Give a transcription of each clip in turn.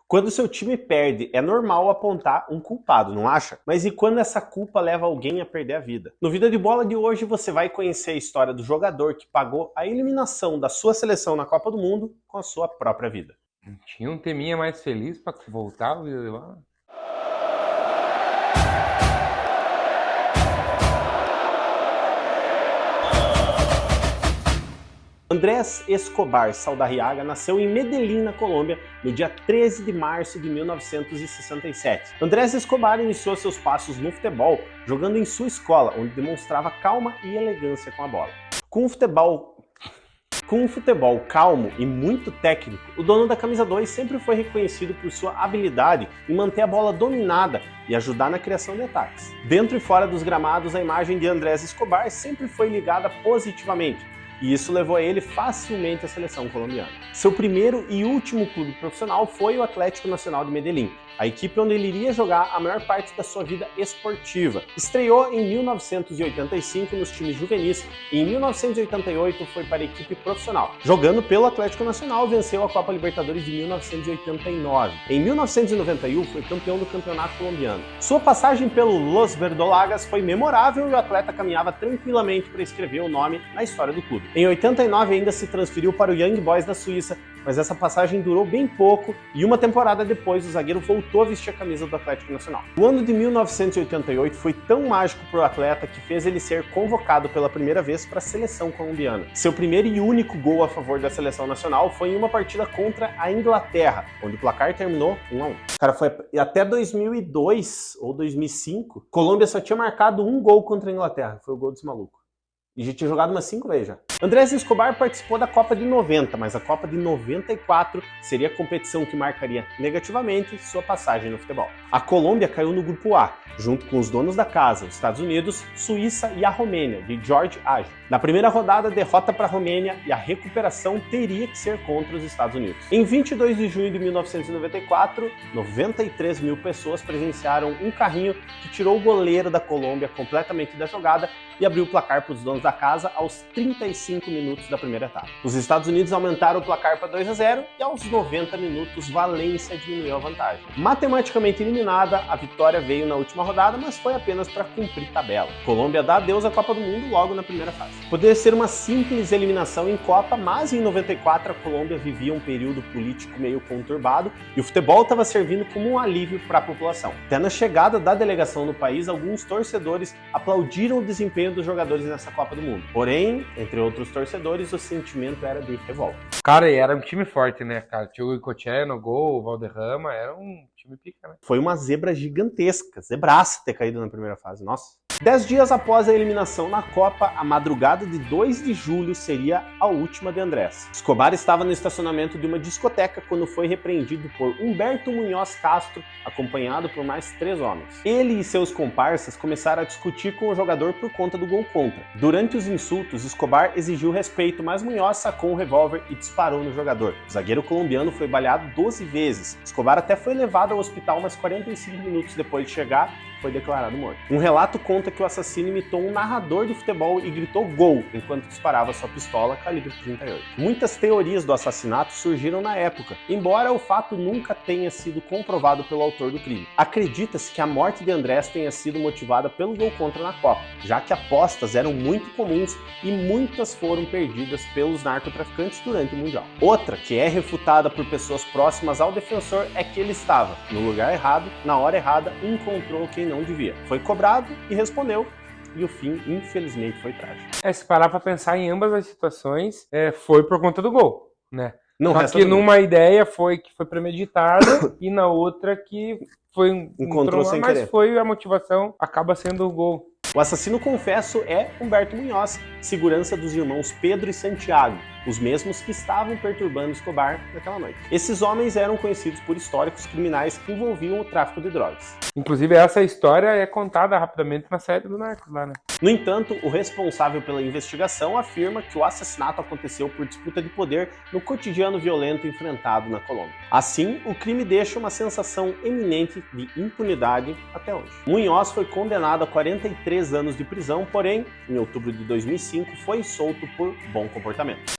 Quando seu time perde, é normal apontar um culpado, não acha? Mas e quando essa culpa leva alguém a perder a vida? No Vida de Bola de hoje você vai conhecer a história do jogador que pagou a eliminação da sua seleção na Copa do Mundo com a sua própria vida. Tinha um teminha mais feliz pra voltar o Vida de Bola? Andrés Escobar Saldarriaga nasceu em Medellín, na Colômbia, no dia 13 de março de 1967. Andrés Escobar iniciou seus passos no futebol jogando em sua escola, onde demonstrava calma e elegância com a bola. Com um futebol calmo e muito técnico, o dono da camisa 2 sempre foi reconhecido por sua habilidade em manter a bola dominada e ajudar na criação de ataques. Dentro e fora dos gramados, a imagem de Andrés Escobar sempre foi ligada positivamente, e isso levou a ele facilmente à seleção colombiana. Seu primeiro e último clube profissional foi o Atlético Nacional de Medellín, a equipe onde ele iria jogar a maior parte da sua vida esportiva. Estreou em 1985 nos times juvenis e em 1988 foi para a equipe profissional. Jogando pelo Atlético Nacional, venceu a Copa Libertadores de 1989. Em 1991 foi campeão do Campeonato Colombiano. Sua passagem pelo Los Verdolagas foi memorável e o atleta caminhava tranquilamente para escrever o nome na história do clube. Em 89 ainda se transferiu para o Young Boys da Suíça, mas essa passagem durou bem pouco e uma temporada depois o zagueiro voltou a vestir a camisa do Atlético Nacional. O ano de 1988 foi tão mágico para o atleta que fez ele ser convocado pela primeira vez para a seleção colombiana. Seu primeiro e único gol a favor da seleção nacional foi em uma partida contra a Inglaterra, onde o placar terminou 1-1. Cara, foi até 2002 ou 2005, Colômbia só tinha marcado um gol contra a Inglaterra, foi o gol desse maluco. E já tinha jogado umas 5 vezes já. Andrés Escobar participou da Copa de 90, mas a Copa de 94 seria a competição que marcaria negativamente sua passagem no futebol. A Colômbia caiu no grupo A, junto com os donos da casa, os Estados Unidos, Suíça e a Romênia, de Jorge Agüero. Na primeira rodada, derrota para a Romênia e a recuperação teria que ser contra os Estados Unidos. Em 22 de junho de 1994, 93 mil pessoas presenciaram um carrinho que tirou o goleiro da Colômbia completamente da jogada e abriu o placar para os donos da casa aos 35 minutos da primeira etapa. Os Estados Unidos aumentaram o placar para 2-0 e aos 90 minutos Valência diminuiu a vantagem. Matematicamente eliminada, a vitória veio na última rodada, mas foi apenas para cumprir tabela. Colômbia dá adeus à Copa do Mundo logo na primeira fase. Poderia ser uma simples eliminação em Copa, mas em 94 a Colômbia vivia um período político meio conturbado e o futebol estava servindo como um alívio para a população. Até na chegada da delegação no país, alguns torcedores aplaudiram o desempenho dos jogadores nessa Copa do Mundo. Porém, entre outros torcedores, o sentimento era de revolta. Cara, e era um time forte, né, cara? Tinha o Goicoechea no gol, o Valderrama, era um time pica, né? Foi uma zebra gigantesca, zebraça ter caído na primeira fase, nossa. 10 dias após a eliminação na Copa, a madrugada de 2 de julho seria a última de Andrés. Escobar estava no estacionamento de uma discoteca quando foi repreendido por Humberto Munhoz Castro, acompanhado por mais 3 homens. Ele e seus comparsas começaram a discutir com o jogador por conta do gol contra. Durante os insultos, Escobar exigiu respeito, mas Munhoz sacou um revólver e disparou no jogador. O zagueiro colombiano foi baleado 12 vezes. Escobar até foi levado ao hospital, mas 45 minutos depois de chegar, foi declarado morto. Um relato conta que o assassino imitou um narrador de futebol e gritou gol enquanto disparava sua pistola calibre 38. Muitas teorias do assassinato surgiram na época, embora o fato nunca tenha sido comprovado pelo autor do crime. Acredita-se que a morte de Andrés tenha sido motivada pelo gol contra na Copa, já que apostas eram muito comuns e muitas foram perdidas pelos narcotraficantes durante o Mundial. Outra, que é refutada por pessoas próximas ao defensor, é que ele estava no lugar errado, na hora errada, e encontrou quem não devia. Foi cobrado e respondeu, e o fim, infelizmente, foi trágico. Se parar pra pensar em ambas as situações, foi por conta do gol, né? Não, só que numa ideia foi que foi premeditado e na outra que foi encontrou sem mas querer. Foi a motivação, acaba sendo o gol. O assassino confesso é Humberto Munhoz, segurança dos irmãos Pedro e Santiago, os mesmos que estavam perturbando Escobar naquela noite. Esses homens eram conhecidos por históricos criminais que envolviam o tráfico de drogas. Inclusive, essa história é contada rapidamente na série do Narcos lá, né? No entanto, o responsável pela investigação afirma que o assassinato aconteceu por disputa de poder no cotidiano violento enfrentado na Colômbia. Assim, o crime deixa uma sensação eminente de impunidade até hoje. Munhoz foi condenado a 43 anos de prisão, porém, em outubro de 2005, foi solto por bom comportamento.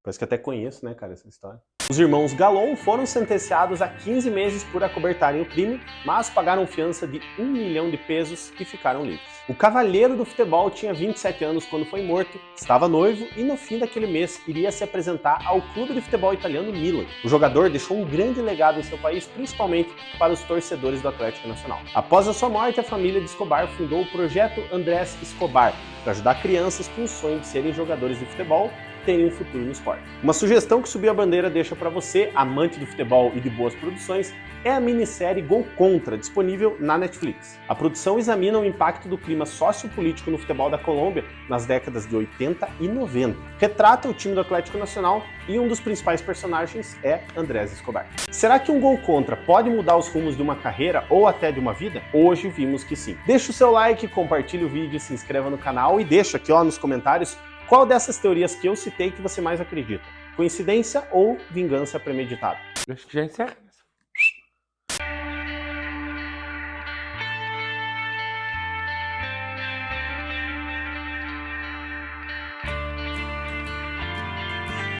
Parece que até conheço, né, cara, essa história. Os irmãos Galon foram sentenciados a 15 meses por acobertarem o crime, mas pagaram fiança de 1 milhão de pesos e ficaram livres. O cavalheiro do futebol tinha 27 anos quando foi morto, estava noivo e no fim daquele mês iria se apresentar ao clube de futebol italiano Milan. O jogador deixou um grande legado em seu país, principalmente para os torcedores do Atlético Nacional. Após a sua morte, a família de Escobar fundou o Projeto Andrés Escobar, para ajudar crianças com o sonho de serem jogadores de futebol terem um futuro no esporte. Uma sugestão que Subiu a Bandeira deixa para você, amante do futebol e de boas produções, é a minissérie Gol Contra, disponível na Netflix. A produção examina o impacto do clima sociopolítico no futebol da Colômbia nas décadas de 80 e 90. Retrata o time do Atlético Nacional e um dos principais personagens é Andrés Escobar. Será que um gol contra pode mudar os rumos de uma carreira ou até de uma vida? Hoje vimos que sim. Deixa o seu like, compartilhe o vídeo, se inscreva no canal e deixa aqui nos comentários qual dessas teorias que eu citei que você mais acredita. Coincidência ou vingança premeditada? Acho que já encerra.